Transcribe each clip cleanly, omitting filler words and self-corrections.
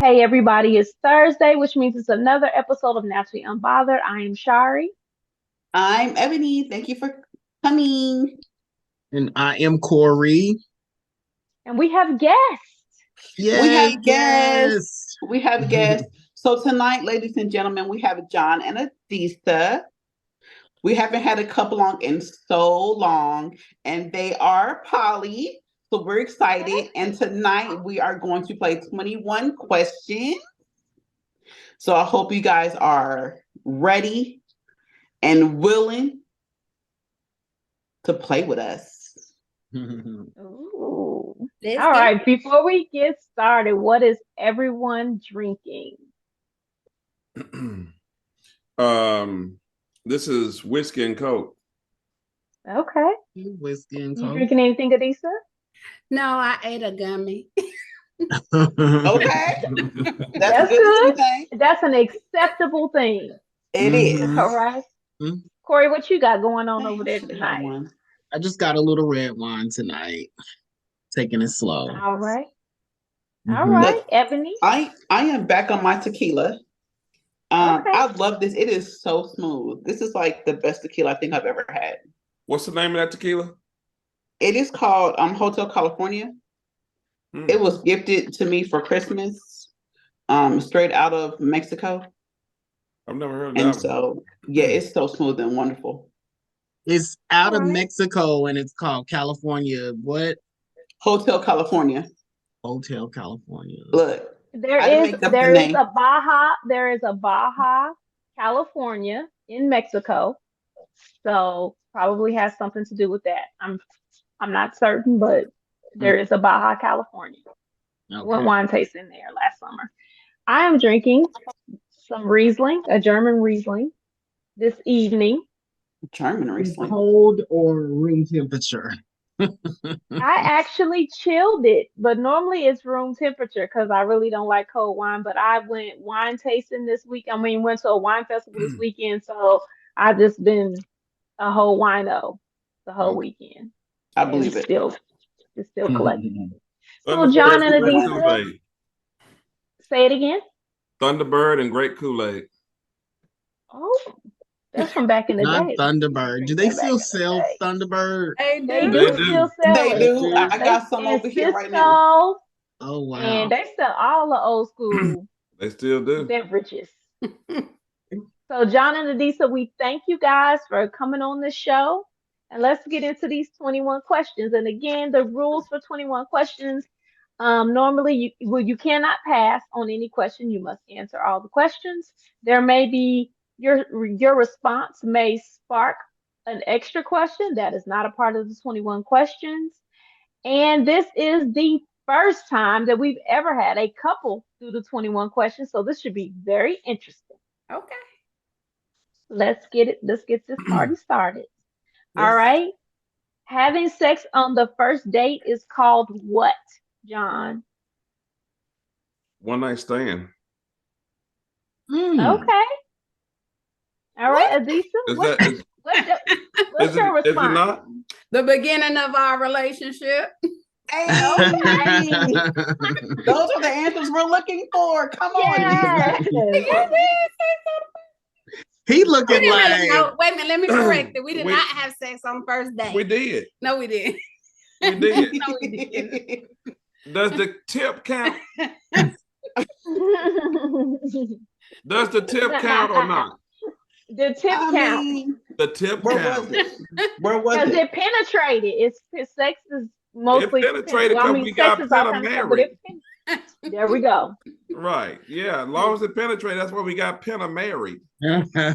Hey everybody, it's Thursday, which means it's another episode of Naturally Unbothered. I am Shari. I'm Ebony. Thank you for coming. And I am Corey. And we have guests. Yes, we have guests. We have guests. So tonight, ladies and gentlemen, we have John and Adisa. We haven't had a couple on in so long, and they are poly. So we're excited. And tonight we are going to play 21 questions. So I hope you guys are ready and willing to play with us. Ooh. All right, before we get started, what is everyone drinking? This is whiskey and Coke. Okay. Whiskey and You Coke. drinking anything, Adisa? No, I ate a gummy. Okay. That's good. Thing. That's an acceptable thing. It is. All right. Corey, what you got going on over there tonight? I just got a little red wine tonight. Taking it slow. All right. All right, Ebony. I am back on my tequila. Okay. I love this. It is so smooth. This is like the best tequila I think I've ever had. What's the name of that tequila? It is called Hotel California. It was gifted to me for Christmas, straight out of Mexico. I've never heard of that. And so, yeah, it's so smooth and wonderful. It's out of Mexico and it's called California. What? Hotel California. Hotel California. Look, there is a Baja, California in Mexico. So probably has something to do with that. I'm not certain, but there is a Baja, California. Okay. Went wine tasting there last summer. I am drinking some Riesling, a German Riesling, this evening. German Riesling. Cold or room temperature? I actually chilled it, but normally it's room temperature because I really don't like cold wine. But I went wine tasting this week. Went to a wine festival this weekend, so I've just been a whole wino the whole weekend. I believe it. It's still collecting. So John and Adisa, say it again. Thunderbird and Great Kool-Aid. Oh, that's from back in the day. Not Thunderbird. Do they still sell Thunderbird? They do still sell it. They do. I got some over here right now. Oh wow! And they sell all the old school. They still do beverages. So John and Adisa, we thank you guys for coming on the show. And let's get into these 21 questions. And again, the rules for 21 questions. Normally, you cannot pass on any question. You must answer all the questions. There may be your response may spark an extra question that is not a part of the 21 questions. And this is the first time that we've ever had a couple do the 21 questions. So this should be very interesting. Okay. Let's get this party started. Yes. All right. Having sex on the first date is called what, John? One night stand. Okay. All right, Adisa. What's your response? Is it not? The beginning of our relationship. Hey, okay. Those are the answers we're looking for. Come on. He looking like. No, wait a minute. Let me correct it. We did not have sex on first date. We did. No, we didn't. We did. No, we didn't. Does the tip count? Does the tip count or not? The tip count. The tip count. Where was it? Because it penetrated. It's sex is mostly. It penetrated because we got Panamera. There we go. Right. Yeah. As long as it penetrated, that's why we got Panamera. Okay.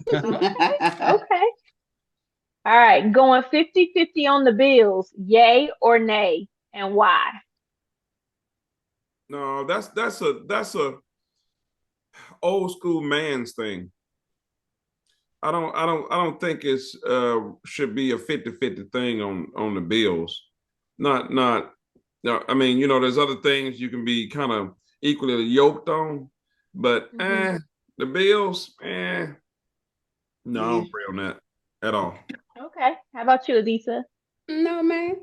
All right. Going 50-50 on the bills. Yay or nay, and why? No, that's a old school man's thing. I don't think it's should be a 50-50 thing on the bills. Not no, I mean, there's other things you can be kind of equally yoked on, but the bills, no, I don't agree on that at all. Okay. How about you, Adisa? No, man.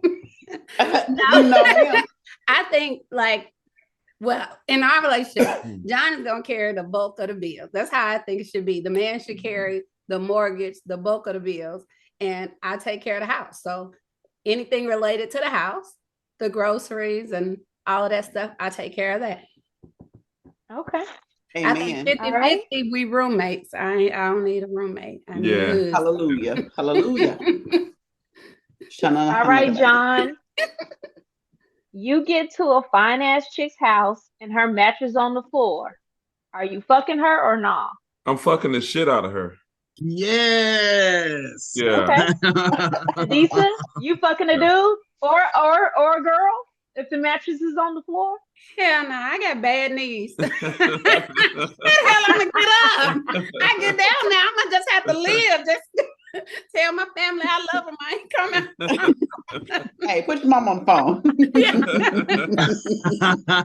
No, ma'am. I think well, in our relationship, John is gonna carry the bulk of the bills. That's how I think it should be. The man should carry the mortgage, the bulk of the bills, and I take care of the house. So anything related to the house, the groceries and all of that stuff, I take care of that. Okay. I think Amen. 50-50, we roommates. I don't need a roommate. Hallelujah. Hallelujah. All right, John. You get to a fine ass chick's house and her mattress on the floor. Are you fucking her or not? I'm fucking the shit out of her. Yes. Yeah. Okay. Adisa, you fucking a dude or a girl if the mattress is on the floor? Hell no, I got bad knees. How the hell I'm gonna get up? I get down now. I'm gonna just have to live. Just tell my family I love them. I ain't coming. Hey, put your mom on the phone.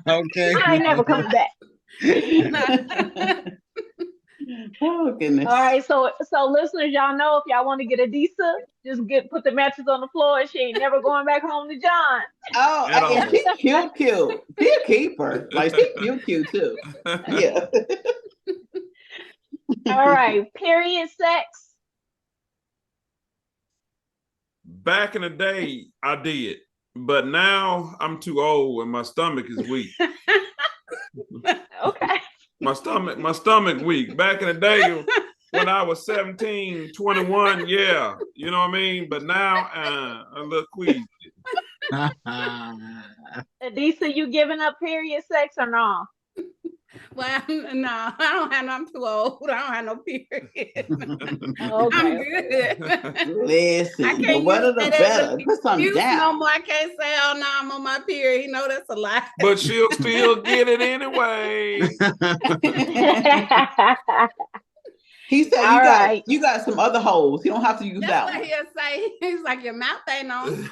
Okay. I ain't never coming back. Oh goodness. All right, so listeners, y'all know if y'all want to get Adisa, just put the mattress on the floor and she ain't never going back home to John. Oh, and she's cute. She a keeper. Like she's cute too. Yeah. All right, period sex. Back in the day, I did, but now I'm too old and my stomach is weak. Okay. My stomach weak. Back in the day, when I was 17, 21, yeah, you know what I mean? But now, a little queasy. Adisa, you giving up period sex or no? Well, no, I don't have no, I'm too old. I don't have no period. Okay. I'm good. Listen, the weather the better. Put something down. No more. I can't say, oh no, I'm on my period. You know that's a lie. But she'll still get it anyway. He said you got some other holes. You don't have to use that one. That's what he'll say. He's like, your mouth ain't on.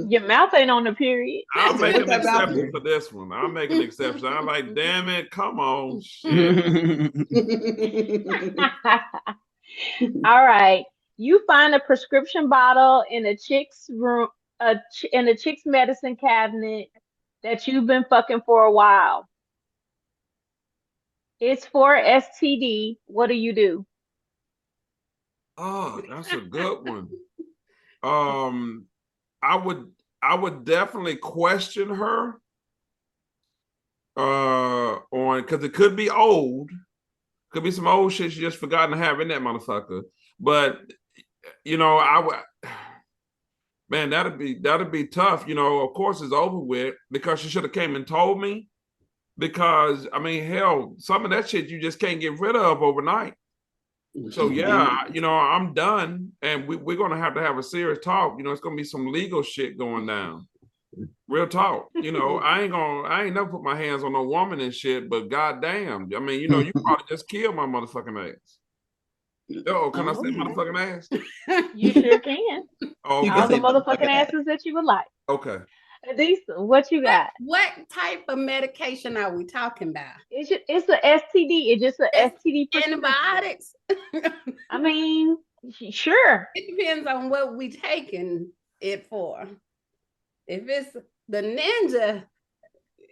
Your mouth ain't on the period. I'll make an exception for this one. I'll make an exception. I'm like, damn it, come on. Shit. All right. You find a prescription bottle in a chick's room, in a chick's medicine cabinet that you've been fucking for a while. It's for STD. What do you do? Oh, that's a good one. I would definitely question her on, because it could be old, could be some old shit she just forgotten to have in that motherfucker. But you know, man, that'd be tough. You know, of course it's over with because she should have came and told me. Because I mean, hell, some of that shit you just can't get rid of overnight. So yeah, you know, I'm done, and we're gonna have to have a serious talk. You know, it's gonna be some legal shit going down. Real talk. You know, I ain't never put my hands on no woman and shit, but goddamn, I mean, you know, you probably just killed my motherfucking ass. Oh, can I say motherfucking ass? You sure can. Oh, okay. All the motherfucking asses that you would like. Okay. Adisa, what you got? What type of medication are we talking about? It's a STD. It's just a STD antibiotics. I mean, sure. It depends on what we taking it for. If it's the ninja,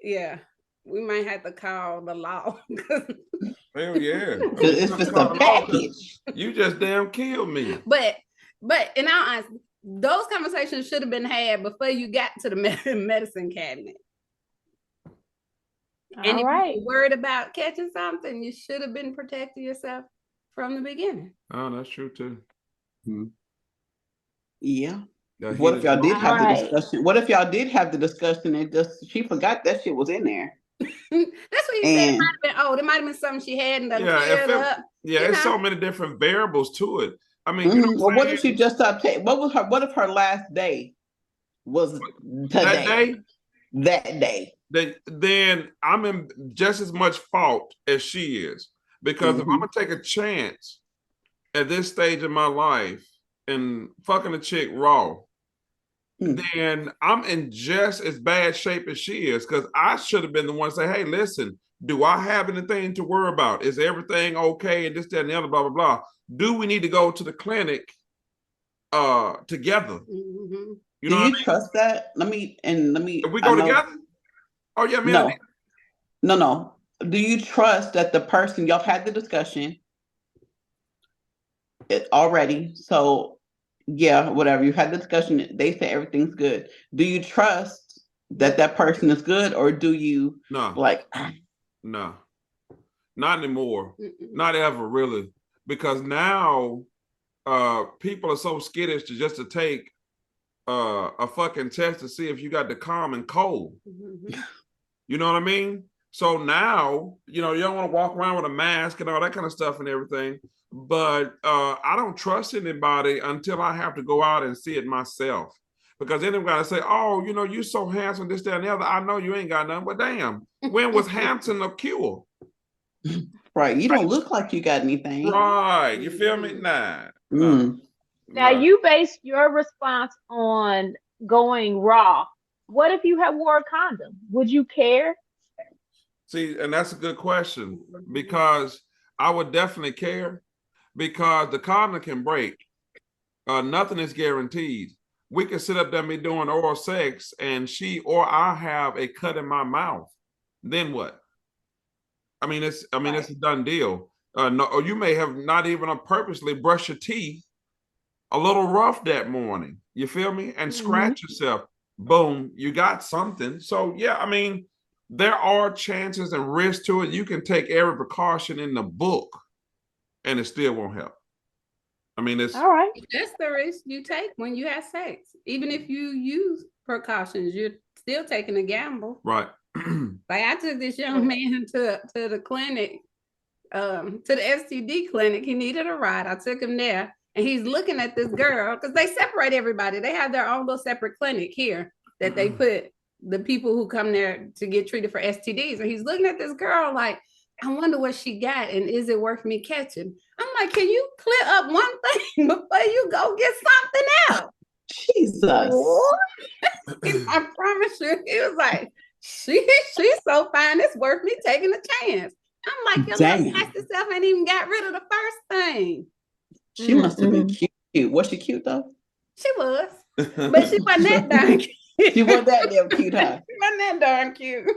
yeah, we might have to call the law. Hell yeah. It's just a package. You just damn killed me. But in all honesty, those conversations should have been had before you got to the medicine cabinet. And if you're worried about catching something, you should have been protecting yourself from the beginning. Oh, that's true too. Yeah. What if y'all did have the discussion? What if y'all did have the discussion and just she forgot that shit was in there? That's what you said. It might have been. Oh, there might have been something she had and cleared up. Yeah, there's so many different variables to it. I mean, you know what if she just stopped taking? What if her last day was today? That day. Then I'm in just as much fault as she is, because if I'm gonna take a chance at this stage of my life and fucking a chick raw, then I'm in just as bad shape as she is, because I should have been the one to say, hey, listen, do I have anything to worry about? Is everything okay? And this, that, and the other, blah, blah, blah. Do we need to go to the clinic to together. Mhm. You Do know you what I mean? trust that? Let me. If we I go know. together? Oh yeah, man. No, no. Do you trust that the person y'all had the discussion already? So yeah, whatever, you had the discussion. They say everything's good. Do you trust that that person is good, or do you No, like? no, not anymore. Mm-mm. Not ever, really. Because now people are so skittish to take a fucking test to see if you got the common cold. Mhm. You know what I mean? So now, you don't want to walk around with a mask and all that kind of stuff and everything. But I don't trust anybody until I have to go out and see it myself. Because then they're going to say, oh, you so handsome, this, that, and the other. I know you ain't got nothing, but damn, when was Hampton a cure? Right, you don't look like you got anything. Right. You feel me? Nah. Mm. Now you based your response on going raw. What if you had wore a condom? Would you care? See, and that's a good question because I would definitely care because the condom can break. Nothing is guaranteed. We can sit up there and be doing oral sex and she or I have a cut in my mouth. Then what? It's a done deal. No, or you may have not even purposely brushed your teeth a little rough that morning. You feel me? And scratch yourself. Boom, you got something. So yeah, there are chances and risks to it. You can take every precaution in the book, and it still won't help. It's all right. That's the risk you take when you have sex. Even if you use precautions, you're still taking a gamble. right. Like I took this young man to the clinic, to the STD clinic. He needed a ride. I took him there, and he's looking at this girl because they separate everybody. They have their own little separate clinic here that they put the people who come there to get treated for STDs. And he's looking at this girl like, I wonder what she got, and is it worth me catching? I'm like, can you clear up one thing before you go get something else? Jesus. I promise you, he was like, she's so fine, it's worth me taking a chance. I'm like, your little nasty self ain't even got rid of the first thing. She must have been cute. Was she cute though? She was, but she wasn't that darn cute. She wasn't that damn cute, huh? She wasn't that darn cute.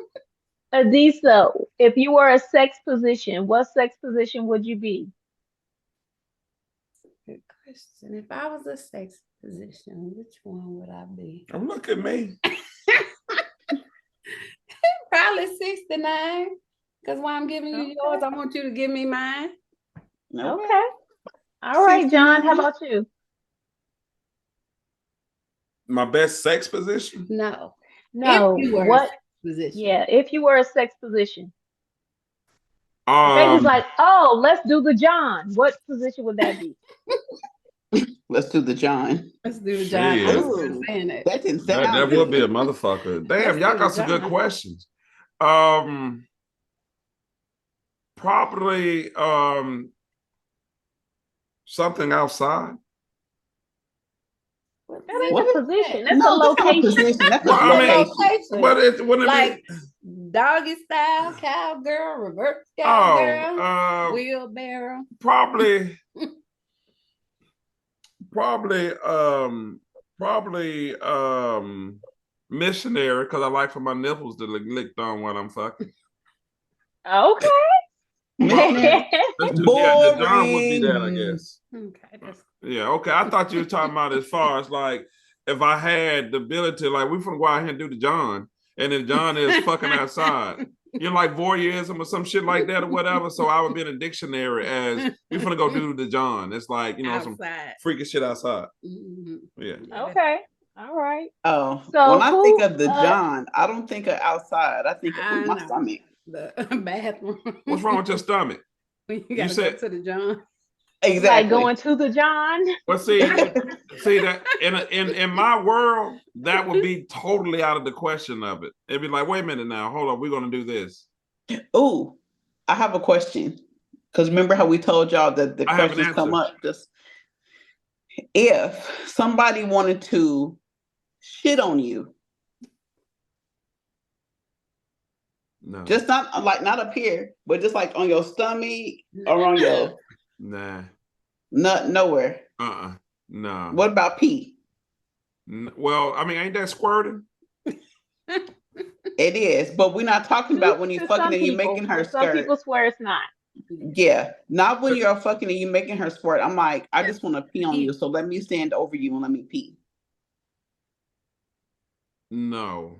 Adisa, if you were a sex position, what sex position would you be? Good question. If I was a sex position, which one would I be? Look at me. Probably 69. Because while I'm giving you yours, I want you to give me mine. Okay. All right, John, how about you? My best sex position? No. No. If you were What? a sex position. Yeah, if you were a sex position. Um, Baby's like, oh, let's do the John. What position would that be? Let's do the John. Let's do the John. Shit. I was just saying that. That didn't sound that good. would be a motherfucker. Damn, Let's y'all do got the some good John. questions. Probably something outside. That ain't a position. That's a No, that's not a location. position. That's a Well, I mean, location. But it wouldn't Like it be? doggy style, cowgirl, reverse Oh, cowgirl, wheelbarrow. probably missionary because I like for my nipples to look licked on when I'm fucking. Okay. Let's do, the John would be that, I guess. Okay. Yeah, okay. I thought you were talking about as far as like if I had the ability, like we finna go out here and do the John, and then John is fucking outside. Like voyeurism or some shit like that or whatever. So I would be in a dictionary as we finna go do the John. It's like, some freaking shit outside. Mm-hmm. Yeah. Okay. All right. Oh, So when I think of the John, I don't think of outside. I think of my stomach. The bathroom. What's wrong with your stomach? You gotta go to the John. Exactly. Like going to the John. But see that in my world, that would be totally out of the question of it. It'd be like, wait a minute now, hold on, we're gonna do this. Oh, I have a question. Because remember how we told y'all that the questions come up just if somebody wanted to shit on you. No. Just not up here, but just like on your stomach or on your Nah. nowhere. No. What about pee? Well, I mean, ain't that squirting? It is, but we're not talking about when you're To fucking some and you're people, making her but some people squirt. swear it's not. Yeah, not when you're fucking and you're making her squirt. I'm like, I just want to pee on you, so let me stand over you and let me pee. No.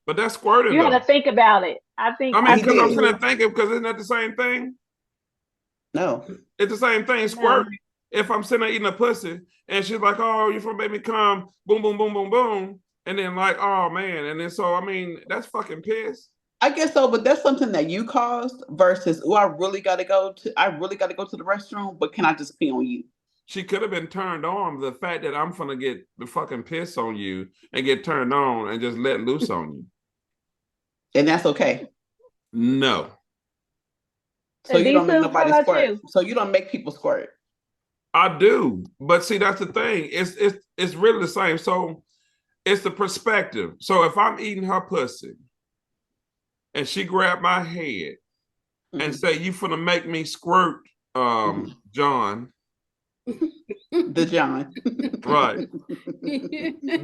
But that's squirting. You got to think about it. I mean, because I'm sitting there thinking, because isn't that the same thing? No. It's the same thing, squirting. No. If I'm sitting there eating a pussy and she's like, oh, you from baby come, boom, boom, boom, boom, boom. And then like, oh man. And then so, I mean, that's fucking piss. I guess so, but that's something that you caused versus, I really got to go to the restroom, but can I just pee on you? She could have been turned on. The fact that I'm gonna get the fucking piss on you and get turned on and just let loose on you. And that's okay. No. So you don't make nobody squirt. So you don't make people squirt. I do. But see, that's the thing. It's really the same. So it's the perspective. So if I'm eating her pussy and she grabbed my head and say, you finna make me squirt, John. The John. Right.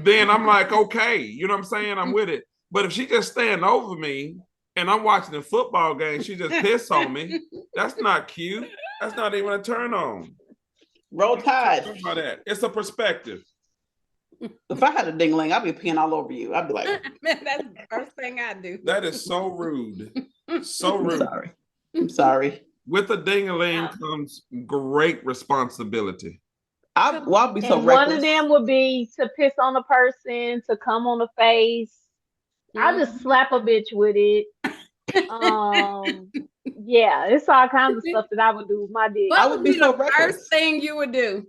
Then I'm like, okay, you know what I'm saying? I'm with it. But if she just stand over me and I'm watching a football game, she just piss on me, that's not cute. That's not even a turn on. Roll Tide. About that. It's a perspective. If I had a ding-a-ling, I'd be peeing all over you. I'd be like, man, that's the first thing I do. That is so rude. So rude. I'm sorry. With a ding-a-ling comes great responsibility. I'll be so and reckless. One of them would be to piss on a person, to come on the face. I'll just slap a bitch with it. Yeah, it's all kinds of stuff that I would do with my dick. What would be the first thing you would do?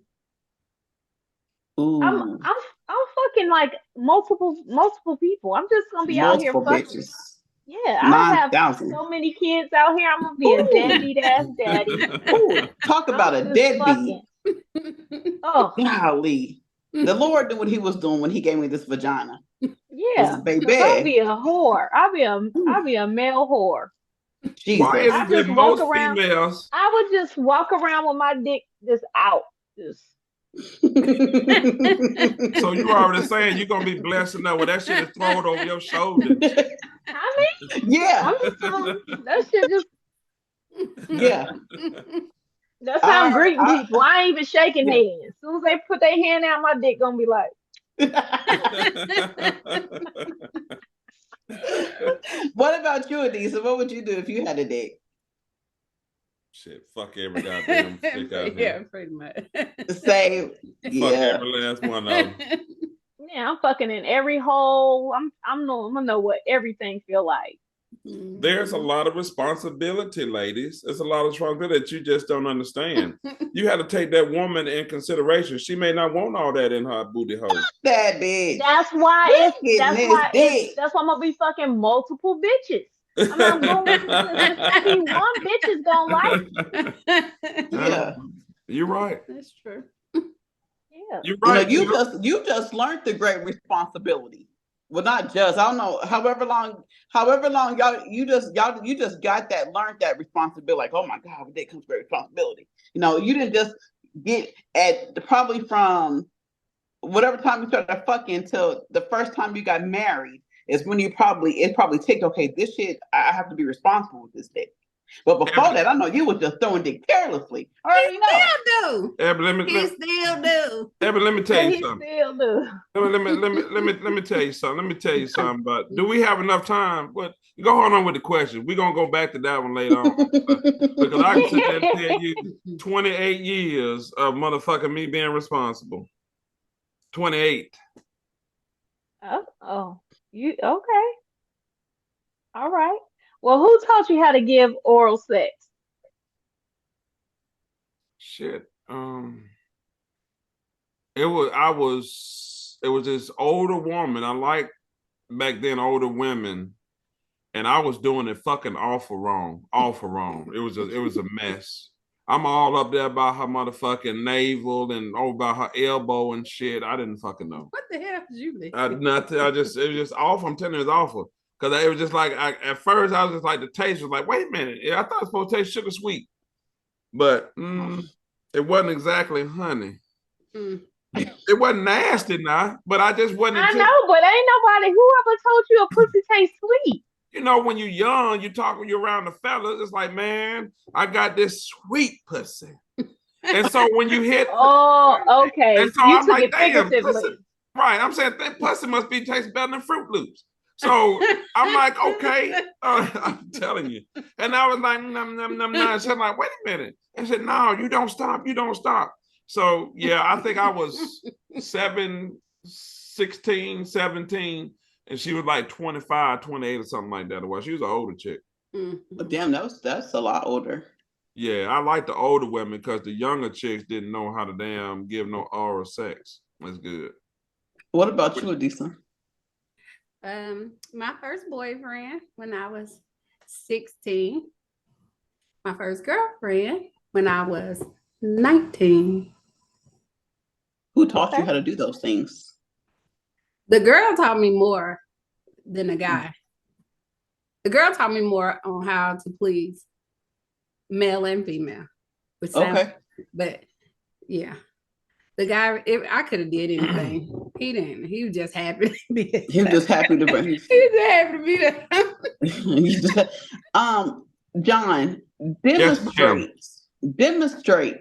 Ooh. I'm fucking like multiple people. I'm just gonna be out here fucking. Bitches. Yeah, I have so many kids out here. I'm gonna be a deadbeat ass daddy. Ooh, talk about a deadbeat. Oh, golly. The Lord knew what he was doing when he gave me this vagina. Yeah, baby. I'll be a whore. I'll be a male whore. Jesus. Why is it most females? I would just walk around with my dick just out. So you already saying you're gonna be blessed enough when that shit is thrown over your shoulder. I mean, yeah. That shit just yeah. That's how I'm greeting people. I ain't even shaking hands. As soon as they put their hand out, my dick gonna be like. What about you, Adisa? What would you do if you had a dick? Shit, fuck every goddamn dick out here. Yeah, pretty much. Same. Fuck every last one of them. Yeah, I'm fucking in every hole. I'm gonna know what everything feel like. There's a lot of responsibility, ladies. There's a lot of responsibility that you just don't understand. You have to take that woman in consideration. She may not want all that in her booty hole. That bitch. That's why I'm gonna be fucking multiple bitches. I'm not going to see one bitch is gonna like. Yeah, you're right. That's true. Yeah, you're right. You just learned the great responsibility. Well, not just, I don't know, however long you just learned that responsibility. Like, oh my God, with that comes great responsibility. You know, you didn't just get probably from whatever time you started fucking till the first time you got married is when it probably ticked, okay, this shit, I have to be responsible with this dick. But before that, I know you was just throwing dick carelessly. I already know. He still do. Evan, let me tell you something. Still do. Let me tell you something. Let me tell you something. But do we have enough time? But go on with the question. We're gonna go back to that one later on. Because I can sit there and tell you 28 years of motherfucking me being responsible. 28. Oh, you okay? All right. Well, who taught you how to give oral sex? Shit. It was this older woman. I liked back then older women, and I was doing it fucking awful wrong. It was a mess. I'm all up there about her motherfucking navel and over by her elbow and shit. I didn't fucking know. What the hell did you do? It was just awful. I'm telling you, it was awful. Because it was just like, at first I was just like, the taste was like, wait a minute. I thought it was supposed to taste sugar sweet. But it wasn't exactly honey. It wasn't nasty now, but I just wasn't. I know, but ain't nobody whoever told you a pussy tastes sweet. You know, when you're young, when you're around the fellas, it's like, man, I got this sweet pussy. And so when you hit, oh, okay, and so you I'm took like, it damn, figuratively. pussy. Right? I'm saying that pussy must be taste better than Fruit Loops. So I'm like, okay, I'm telling you. And I was like, num, num, num, num. So I'm like, wait a minute. I said, no, you don't stop. You don't stop. So yeah, I think I was 16, 17, and she was like 25, 28 or something like that. Well, she was an older chick. But damn, that's a lot older. Yeah, I like the older women because the younger chicks didn't know how to damn give no oral sex. That's good. What about you, Adisa? My first boyfriend when I was 16. My first girlfriend when I was 19. Who taught you how to do those things? The girl taught me more than the guy. The girl taught me more on how to please male and female. Okay. But yeah. The guy, I could have did anything. He didn't. He was just happy to be there. He was just happy to bring. He was just happy to be there. John, demonstrate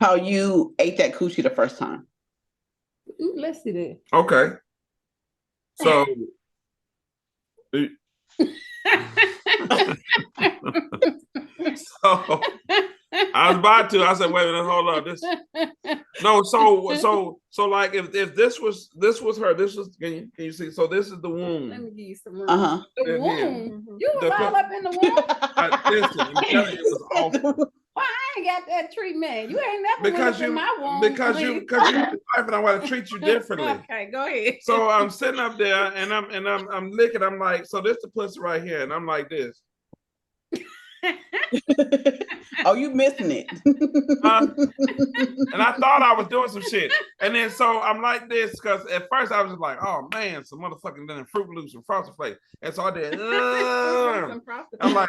how you ate that coochie the first time. Ooh, let's see that. Okay. So so I was about to. I said, wait a minute, hold on. So like if this was her, this was can you see? So this is the womb. Let me give you some room. The womb. You was all up in the womb. Listen, I'm telling you, it was awful. Why I ain't got that treatment? You ain't never Because in my womb. Because you wife and I want to treat you differently. Okay, go ahead. So I'm sitting up there and I'm licking. I'm like, so this the pussy right here, and I'm like this. Oh, you missing it. And I thought I was doing some shit. And then so I'm like this because at first I was just like, oh man, some motherfucking done Fruit Loops and Frosted Flakes. And so I did. I'm like,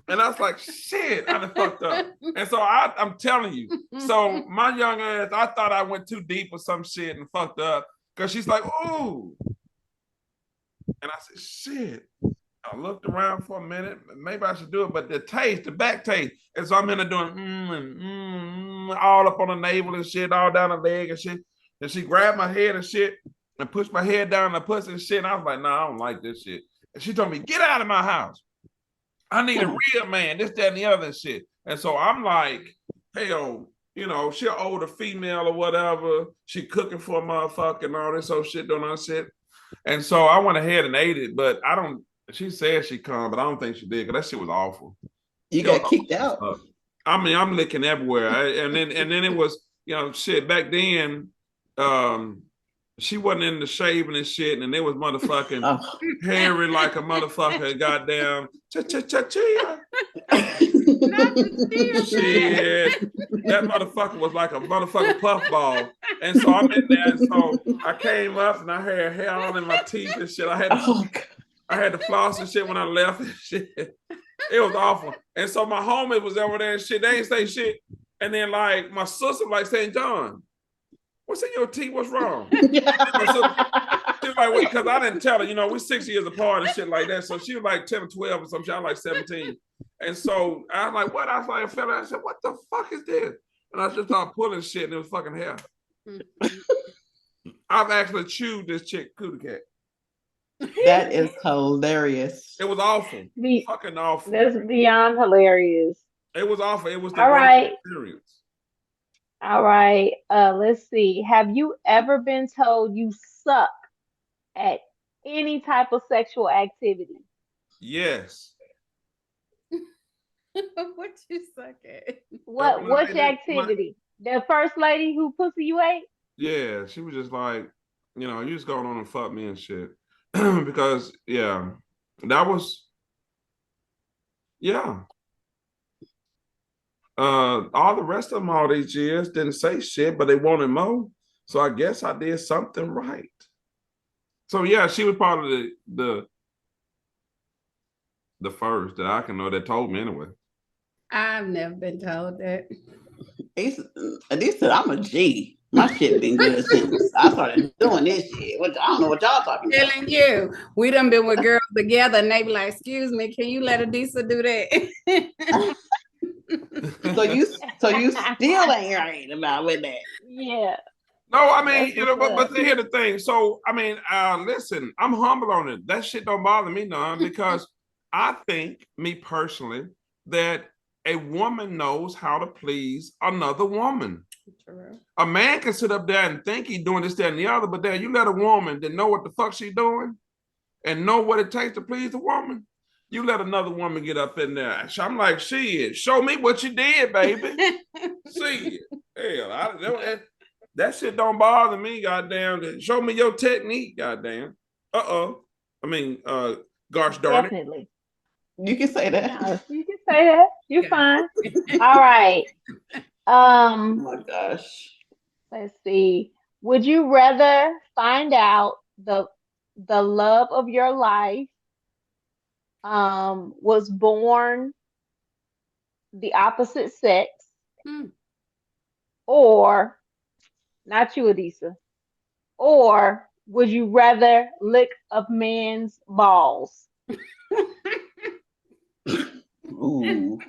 and I was like, shit, I done fucked up. And so I'm telling you. So my young ass, I thought I went too deep with some shit and fucked up because she's like, ooh. And I said, shit. I looked around for a minute. Maybe I should do it, but the back taste. And so I'm in there doing all up on the navel and shit, all down the leg and shit. And she grabbed my head and shit and pushed my head down the pussy and shit. And I was like, nah, I don't like this shit. And she told me, get out of my house. I need a real man, this, that, and the other shit. And so I'm like, hell, you know, she an older female or whatever. She cooking for a motherfucker and all this old shit, doing that shit. And so I went ahead and ate it, but I don't. She said she come, but I don't think she did because that shit was awful. You got kicked out. I mean, I'm licking everywhere, and then it was, you know, shit. Back then, she wasn't into shaving and shit, and it was motherfucking hairy like a motherfucker. Goddamn, cha-cha-cha-chia. Shit, that motherfucker was like a motherfucking puffball. And so I'm in there, and so I came up and I had hair all in my teeth and shit. I had to floss and shit when I left and shit. It was awful. And so my homie was over there and shit. They ain't say shit. And then like my sister like saying, John, what's in your teeth? What's wrong? She was like, because I didn't tell her, you know, we're 6 years apart and shit like that. So she was like 10 or 12 or some shit. I was like 17. And so I was like, what? I was like, I said, what the fuck is this? And I just started pulling shit and it was fucking hair. I've actually chewed this chick cootie cat. That is hilarious. It was awful. Fucking awful. That's beyond hilarious. It was awful. It was the all right experience. All right. Let's see. Have you ever been told you suck at any type of sexual activity? Yes. What you suck at? What's your activity? The first lady who pussy you ate? Yeah, she was just like, you know, you just going on and fuck me and shit. Because that was all the rest of them all these years didn't say shit, but they wanted more. So I guess I did something right. So yeah, she was probably the first that I can know that told me anyway. I've never been told that. Adisa, I'm a G. My shit been good since I started doing this shit. I don't know what y'all talking about. Telling you, we done been with girls together, and they be like, "Excuse me, can you let Adisa do that?" So you still ain't right about with that. Yeah. No, I mean, That's you know, what's but up. here's the thing. So, I mean, listen, I'm humble on it. That shit don't bother me none because I think, me personally, that a woman knows how to please another woman. True. A man can sit up there and think he's doing this, that, and the other, but then you let a woman that know what the fuck she's doing and know what it takes to please a woman. You let another woman get up in there. I'm like, shit, show me what you did, baby. See it. Hell, that shit don't bother me, goddamn. Show me your technique, goddamn. I mean, gosh darn it. Definitely. You can say that. No, you can say that. You're fine. All right. Oh my gosh. Let's see. Would you rather find out the love of your life was born the opposite sex, or not you, Adisa, or would you rather lick a man's balls? Ooh.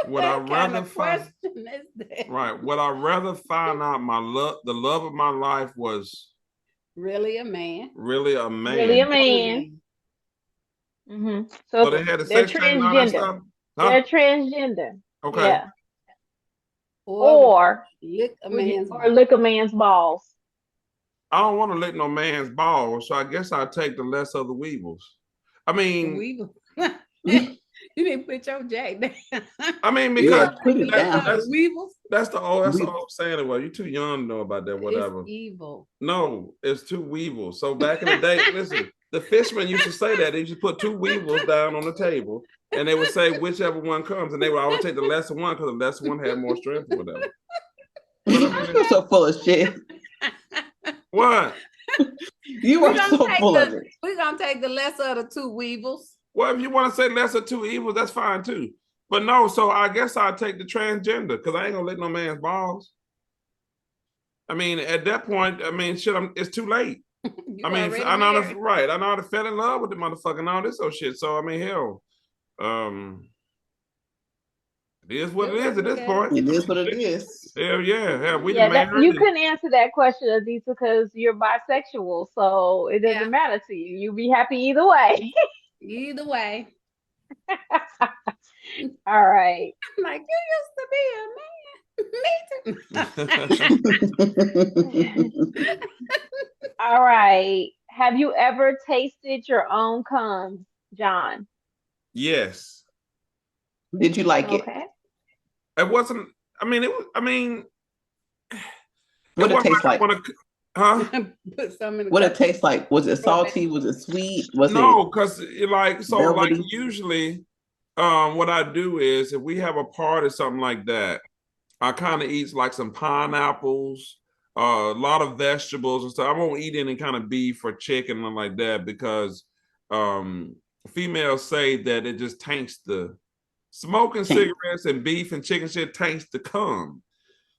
Would I rather question is that? Right? Would I rather find out the love of my life was Really a man? really a man? Really a man. Mm-hmm. So they had a they're sex change and all that transgender. stuff? Huh? They're transgender. Okay. Yeah. Or lick a man's or lick a man's balls. I don't want to lick no man's balls, so I guess I'll take the less of the weevils. I mean, Weevil. You didn't put your jack down. I mean, because put it down. That's the old saying. Well, you're too young to know about that, whatever. It's evil. No, it's two weevils. So back in the day, listen, the fishermen used to say that. They used to put two weevils down on the table, and they would say whichever one comes, and they would always take the lesser one because the lesser one had more strength or whatever. But I mean, You're so full of shit. What? You are so full of it. We're going to take the lesser of the two weevils. Well, if you want to say lesser two evils, that's fine too. But no, so I guess I'll take the transgender because I ain't gonna lick no man's balls. I mean, at that point, I mean, shit, it's too late. I mean, I know I fell in love with the motherfucker and all this old shit. So I mean, hell, it is what it is at this point. It is what it is. Hell yeah, hell, we you couldn't answer that question, Adisa, because you're bisexual, so it doesn't matter to you. You'll be happy either way. Either way. All right. I'm like, you used to be a man. Me too. All right. Have you ever tasted your own cum, John? Yes. Did you like it? It wasn't. I mean, it was. I mean, what it tastes like? Huh? What it tastes like? Was it salty? Was it sweet? No, because like usually, what I do is if we have a party or something like that, I kind of eat like some pineapples, a lot of vegetables and stuff. I won't eat any kind of beef or chicken or like that because females say that it just taints the smoking cigarettes and beef and chicken shit taints the cum.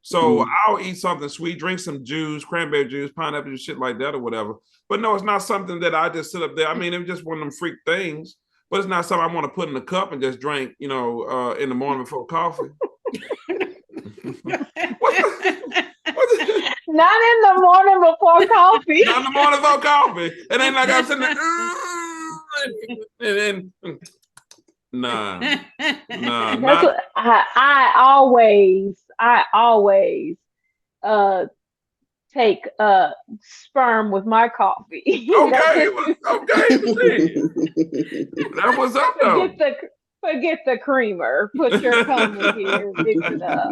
So I'll eat something sweet, drink some juice, cranberry juice, pineapple juice, shit like that or whatever. But no, it's not something that I just sit up there. I mean, it's just one of them freak things, but it's not something I want to put in a cup and just drink, you know, in the morning before coffee. Not in the morning before coffee. Not in the morning before coffee. It ain't like I'm sitting there. And then, nah. That's what I always take sperm with my coffee. Okay. That was up though. Forget the creamer. Put your cum in here, mix it up.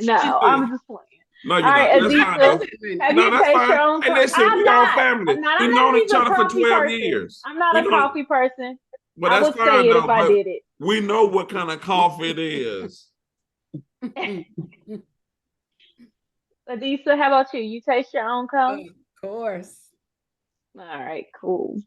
No, I'm just playing. No, you're not. Adisa, have you tasted your own cum? Hey, listen, we all family. We've known each other for 12 years. I'm not a coffee person. Well, I would say it if I did it. We know what kind of coffee it is. Adisa, how about you? You taste your own cum? Of course. All right, cool.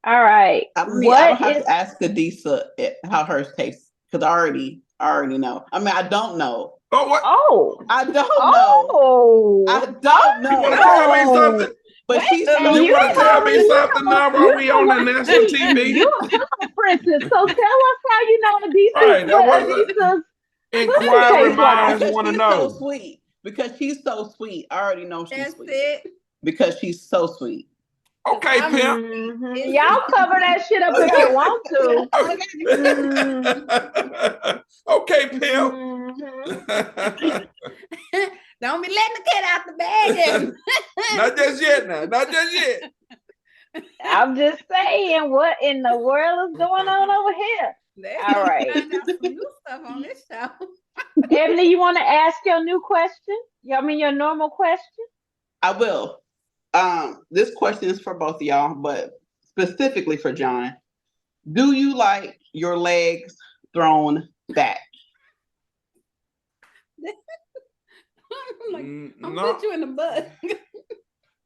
All right. I don't have to ask Adisa how hers tastes because I already know. I mean, I don't know. Oh, what? Oh. I don't know. Oh. I don't know. You want to tell me something? But she's And so You want to tell me you something know, now while we on the national TV? You a pillow princess, so tell us how you know Adisa's Right, that what was Adisa's inquiring tastes like. minds because want to she's know. so sweet. Because she's so sweet. I already know she's That's sweet. it. Because she's so sweet. Okay, I'm- pimp. Mhm. Y'all cover that shit up if you want to. Okay, pimp. Mhm. Don't be letting the cat out the bag yet. Not just yet now. Not just yet. I'm just saying, what in the world is going on over here? All right. Find out some new stuff on this show. Ebony, you want to ask your new question? I mean, your normal question? I will. This question is for both of y'all, but specifically for John. Do you like your legs thrown back? I'm like, I'm No, put you in the butt.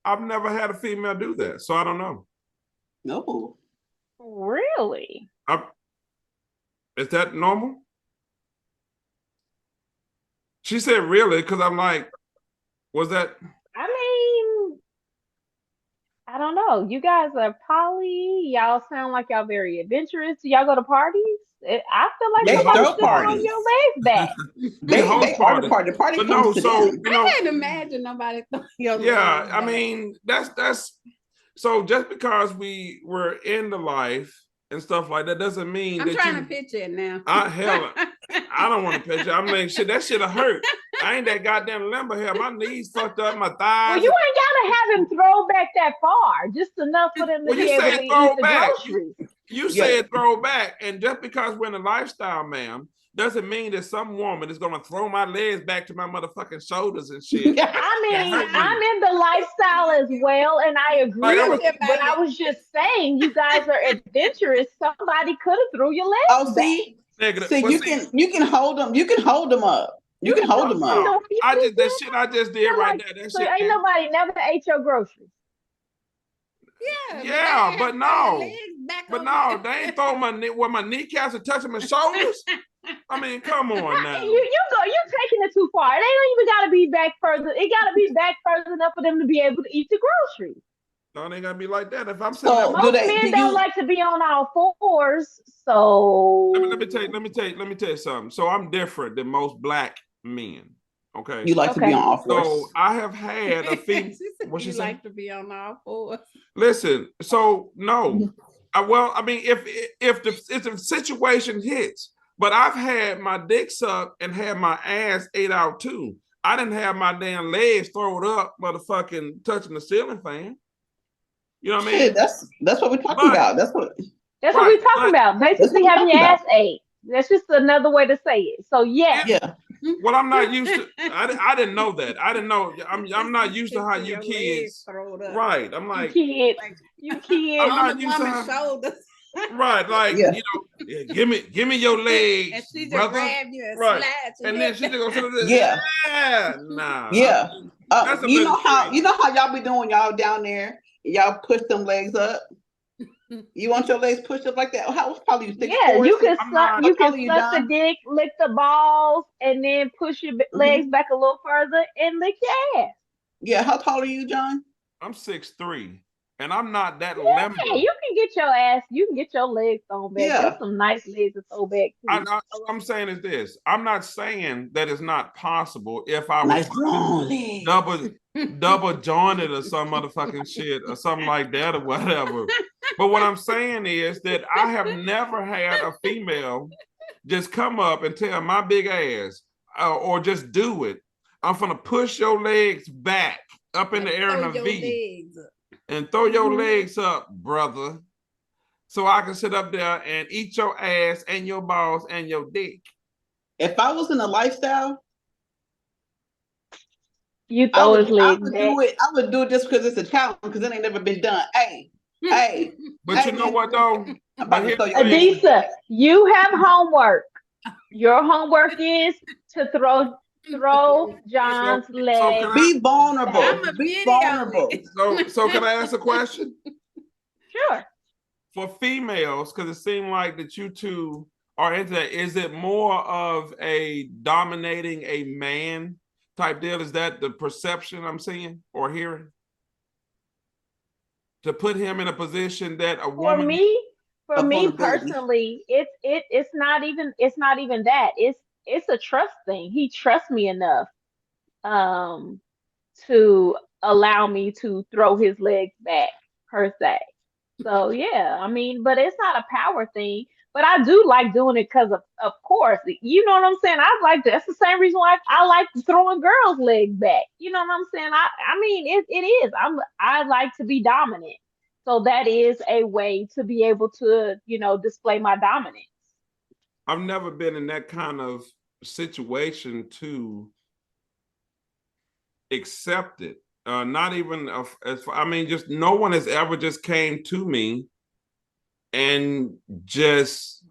I've never had a female do that, so I don't know. No. Really? Is that normal? She said really, because I'm like, was that? I mean, I don't know. You guys are poly. Y'all sound like y'all very adventurous. Do y'all go to parties? I feel like They somebody throw should throw parties. your legs back. They host are the parties. party. The party But comes no, to so them. you know, I can't imagine nobody throwing your yeah. legs I back. mean, that's so. Just because we were in the life and stuff like that doesn't mean I'm that trying you. to picture it now. Hell, I don't want to picture. I'm like, shit, that shit'll hurt. I ain't that goddamn limber here. My knees fucked up, my Well, thighs. you ain't gotta have him throw back that far. Just enough for them to Well, be you able said to eat throw the back. groceries. You Yeah. said throw back, and just because we're in a lifestyle, ma'am, doesn't mean that some woman is gonna throw my legs back to my motherfucking shoulders and shit. I mean, hurt me. I'm in the lifestyle as well, and I agree Like, I with was- it. But I was just saying, you guys are adventurous. Somebody could have threw your legs Oh, back. see, Negative. see, But you can hold them. You can hold them up. You can hold them up. No, you I can just do that shit I just did that, right like, there. That so shit. ain't nobody never ate your groceries. Yeah, but no. But no, no, they ain't throw my knee where my kneecaps are touching my shoulders. I mean, come on now. You're taking it too far. It ain't even gotta be back further. It gotta be back further enough for them to be able to eat the groceries. No, it ain't gonna be like that. If I'm sitting So, there, Most men don't like to be on all fours, so let me tell you something. So I'm different than most black men. Okay. you like to be on all fours. So I have had a female. What she you say? like to be on all fours. Listen. So no. Well, I mean, if the situation hits, but I've had my dick sucked and had my ass ate out too. I didn't have my damn legs thrown up, motherfucking touching the ceiling fan. You know what I mean? Shit, that's what we're talking about. That's what that's what we're talking about. Basically, what having we're your talking ass ate. That's just another way to say it. So yes, yeah. Well, I'm not used to. I didn't know that. I didn't know. I'm not used to how you kids. Right. I'm like you kids. I'm not used to woman's how. shoulders. Right. Like Yeah. you know, yeah, give me your legs, And she just brother. grab you and Right. slide you. And then she just goes to the Yeah. nah. Yeah. That's a You know little how y'all be doing y'all down there. Y'all push them legs up. You want your legs pushed up like that? How probably you 6'4"? Yeah, you can I'm suck. not- You How tall can are you, suck the John? dick, lick the balls, and then push your legs back a little further and lick your ass. Yeah. How tall are you, John? I'm 6'3", and I'm not that Yeah, limber. you can get your ass. You can get your legs thrown back. Yeah. There's some nice legs to throw back too. What I'm saying is this. I'm not saying that it's not possible if I was Nice long legs. double jointed or some motherfucking shit or something like that or whatever. But what I'm saying is that I have never had a female just come up and tell my big ass or just do it. I'm gonna push your legs back up in the air in a V and throw your legs up, brother, so I can sit up there and eat your ass and your balls and your dick. If I was in a lifestyle, You I throw would, his legs back. I would do it just because it's a challenge because it ain't never been done. Hey. But you know what though? I'm about to throw your legs. Adisa, you have homework. Your homework is to throw John's legs. Be vulnerable. I'm a Be video. vulnerable. So can I ask a question? Sure. For females, because it seemed like that you two Or is it more of a dominating a man type deal? Is that the perception I'm seeing or hearing? To put him in a position that a For woman. me, for A me vulnerability. personally, it's not even that. It's a trust thing. He trusts me enough um to allow me to throw his legs back per se. So yeah, I mean, but it's not a power thing. But I do like doing it because of course, you know what I'm saying. I like that's the same reason why I like throwing girls' legs back. You know what I'm saying. I mean, it is. I like to be dominant. So that is a way to be able to, display my dominance. I've never been in that kind of situation to accept it. Not even I mean, just no one has ever just came to me and just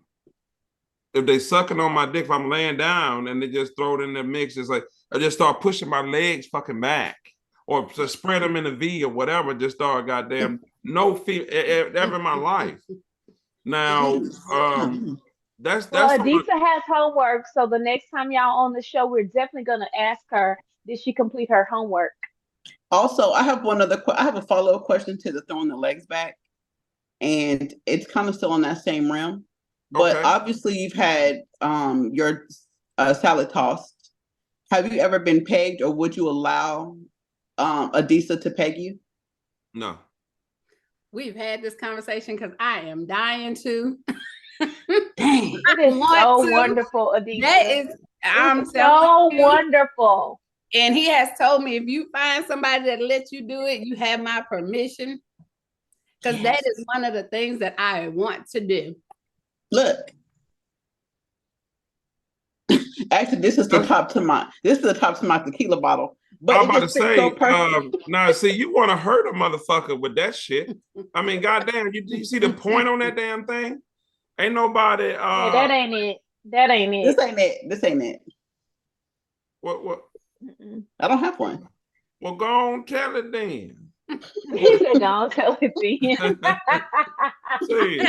if they sucking on my dick, if I'm laying down and they just throw it in the mix, it's like I just start pushing my legs fucking back or just spread them in a V or whatever. Just start goddamn no feel ever in my life. Now, that's Well, Adisa has homework, so the next time y'all on the show, we're definitely gonna ask her, did she complete her homework? Also, I have I have a follow-up question to the throwing the legs back, and it's kind of still on that same realm. But Okay. obviously, you've had your salad tossed. Have you ever been pegged, or would you allow Adisa to peg you? No. We've had this conversation because I am dying to. Dang. It is so wonderful, Adisa. That is, I'm so telling you. wonderful. And he has told me, if you find somebody that lets you do it, you have my permission. Because that is one of the things that I want to do. Look. Actually, this is the top to my tequila bottle. But I'm about to it just fits say, so perfect. now see, you want to hurt a motherfucker with that shit. I mean, goddamn, you see the point on that damn thing? Ain't nobody. Yeah, that ain't it. That ain't it. This ain't it. What? Mm-mm. I don't have one. Well, go on, tell it then. He said, "Don't tell it then." See.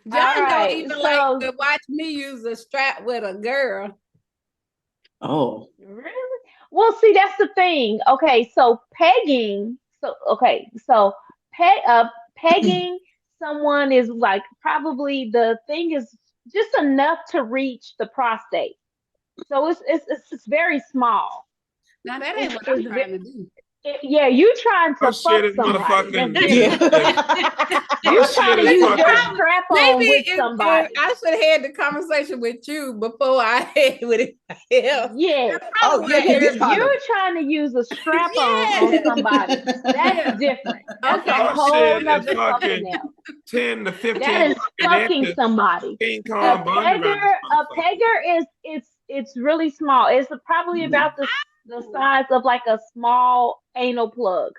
John right, don't even like to watch me use a strap with a girl. Oh, really? Well, see, that's the thing. Okay, so pegging. Pegging someone is like probably the thing is just enough to reach the prostate. So it's very small. Now that ain't what I'm trying to do. Yeah, you trying to fuck Shit is somebody. motherfucking. You trying to use your strap on Maybe with somebody. I should have had the conversation with you before I had with anybody else. Yes. Oh, yeah, Because if trying you're trying to use a strap on somebody, that's different. That's Okay. a whole Shit nother is something fucking else. 10 to 15 That is fucking inches. somebody. King A Kong Bundy around this pegger is it's really small. It's probably about the size of like a small anal plug.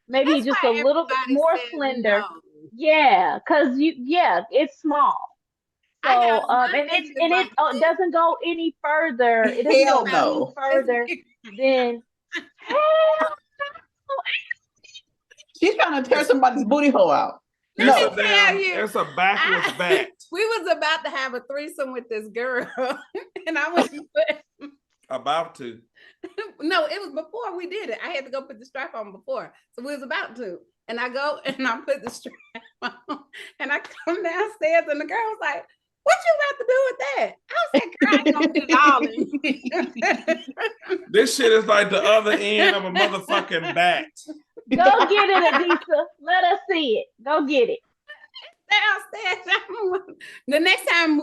Maybe That's just why a little bit everybody more says slender. no. Yeah, because it's small. I So got one and thing it doesn't go any further. It doesn't Hell go no. any further than hell. She's trying to tear somebody's booty hole out. Let me No. tell you, It's a backwards bat. we was about to have a threesome with this girl, and I was About to. no, it was before we did it. I had to go put the strap on before, so we was about to. And I go and I put the strap on, and I come downstairs, and the girl was like, "What you got to do with that?" I was like, "Girl, I ain't gonna get it all in." This shit is like the other end of a motherfucking bat. Go get it, Adisa. Let us see it. Go get it. Downstairs. The next time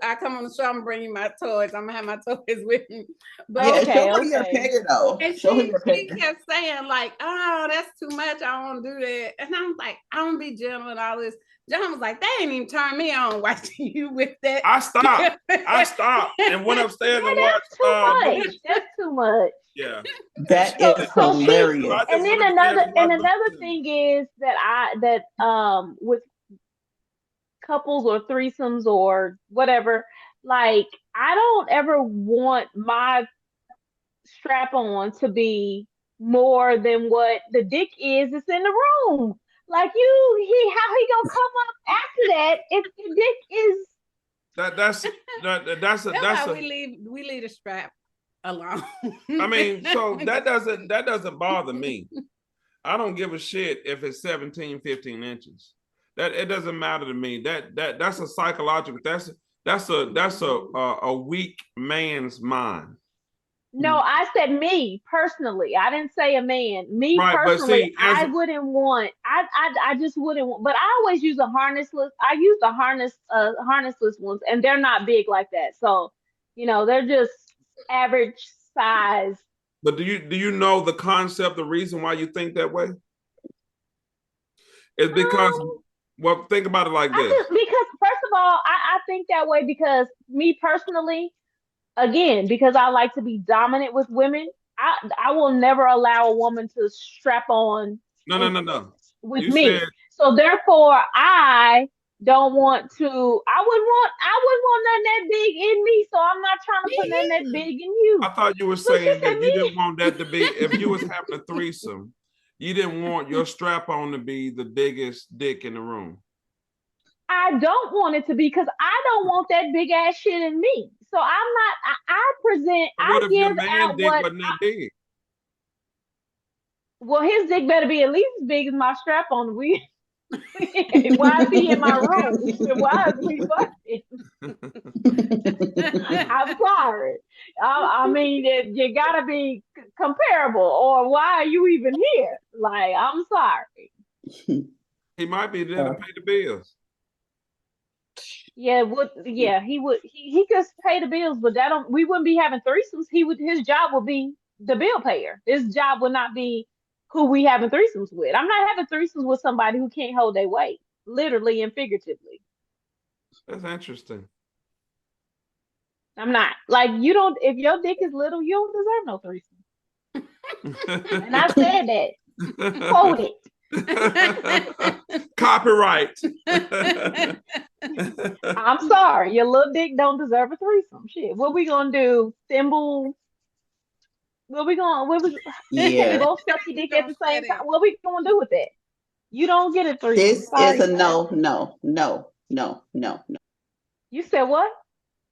I come on the show, I'm bringing my toys. I'm gonna have my toys with me. But Yeah, show her your pegger though. and Show her she your pegger. kept saying like, "Oh, that's too much. I don't want to do that." And I'm like, "I don't be gentle and all this." John was like, "They ain't even turn me on watching you with that." I stopped and went upstairs and watched. That's too much. That's too much. Yeah. That is So hilarious. and then another thing is that with couples or threesomes or whatever, like I don't ever want my strap on to be more than what the dick is that's in the room. Like how he gonna come up after that if the dick is That's why a. we leave the strap alone. I mean, so that doesn't bother me. I don't give a shit if it's 17, 15 inches. That it doesn't matter to me. That's a psychological. That's a weak man's mind. No, I said me personally. I didn't say a man. Me Right, but personally, see, I wouldn't want. I just wouldn't want. But I always use a harnessless. I use the harnessless ones, and they're not big like that. So, they're just average size. But do you know the concept, the reason why you think that way? It's because, well, think about it like this. Because first of all, I think that way because me personally, again, because I like to be dominant with women, I will never allow a woman to strap on No. with You me. said, So therefore, I don't want to. I wouldn't want nothing that big in me. So I'm not trying to put nothing that big in you. I thought you were Look, she saying said that you me. didn't want that to be, if you was having a threesome, you didn't want your strap on to be the biggest dick in the room. I don't want it to be because I don't want that big ass shit in me. So I'm not. What I if your give man out dick what. wasn't that big? Well, his dick better be at least as big as my strap on. Why is he in my room? Why is we fucking? I'm sorry. I mean, you gotta be comparable, or why are you even here? Like, I'm sorry. He might be there to pay the bills. Yeah, he would. He could pay the bills, but we wouldn't be having threesomes. His job would be the bill payer. His job would not be who we having threesomes with. I'm not having threesomes with somebody who can't hold their weight, literally and figuratively. That's interesting. I'm not. Like, you don't. If your dick is little, you don't deserve no threesome. And I said that. Quote it. Copyright. I'm sorry, your little dick don't deserve a threesome. Shit, what we gonna do? Symbol. What we both suck your dick at the same time. What we gonna do with that? You don't get a threesome. This is a no. You said what?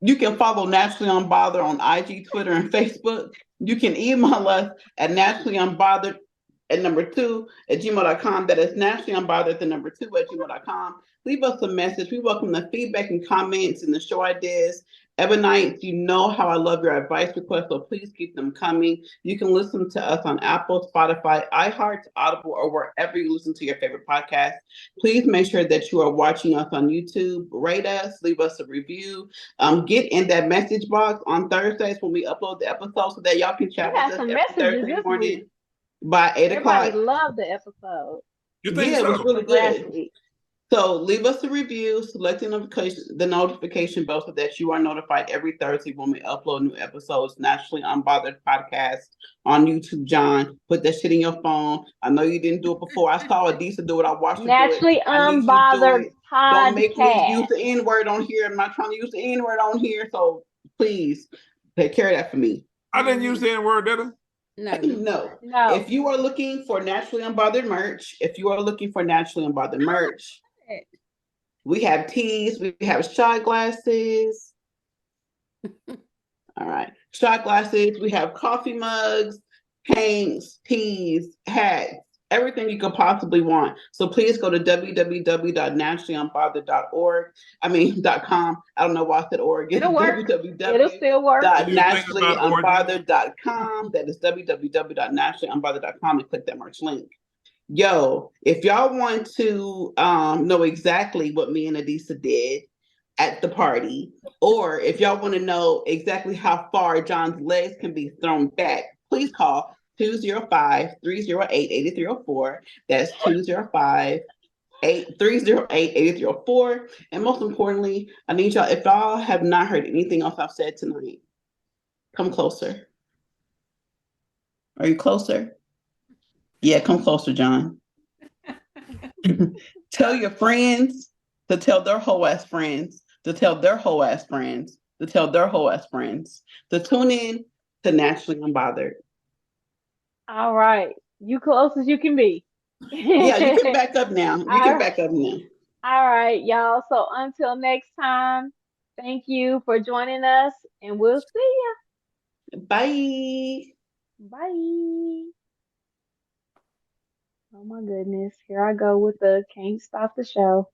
You can follow Naturally Unbothered on IG, Twitter, and Facebook. You can email us at naturallyunbothered @2@gmail.com. That is naturallyunbothered @2@gmail.com. Leave us a message. We welcome the feedback and comments and the show ideas. Ebonite, you know how I love your advice requests, so please keep them coming. You can listen to us on Apple, Spotify, iHeart, Audible, or wherever you listen to your favorite podcast. Please make sure that you are watching us on YouTube. Rate us, leave us a review. Get in that message box on Thursdays when we upload the episode so that y'all can chat with us every Thursday morning by 8 o'clock. Everybody loved the episode. You think Yeah, so? it was really good. So leave us a review, select the notification bell so that you are notified every Thursday when we upload new episodes. Naturally Unbothered podcast on YouTube. John, put that shit in your phone. I know you didn't do it before. I saw Adisa do it. I watched her Naturally do it. Unbothered podcast. Don't make me use the N-word on here. I'm not trying to use the N-word on here. So please take care of that for me. I didn't use the N-word, did I? No. If you are looking for Naturally Unbothered merch, we have teas, we have shot glasses. All right. Shot glasses, we have coffee mugs, paints, teas, hats, everything you could possibly want. So please go to www.naturallyunbothered.com. I don't know why I said org. It'll work. It'll still work. www.naturallyunbothered.com. That is www.naturallyunbothered.com and click that merch link. Yo, if y'all want to know exactly what me and Adisa did at the party, or if y'all want to know exactly how far John's legs can be thrown back, please call 205-308-8304. That's 205-308-8304. And most importantly, I need y'all, if y'all have not heard anything else I've said tonight, come closer. Are you closer? Yeah, come closer, John. Tell your friends to tell their whole ass friends to tell their whole ass friends to tell their whole ass friends to tune in to Naturally Unbothered. All right. You close as you can be. Yeah, you can back up now. All right, y'all. So until next time, Thank you for joining us, and we'll see you. Bye. Bye. Oh my goodness. Here I go with the can't stop the show.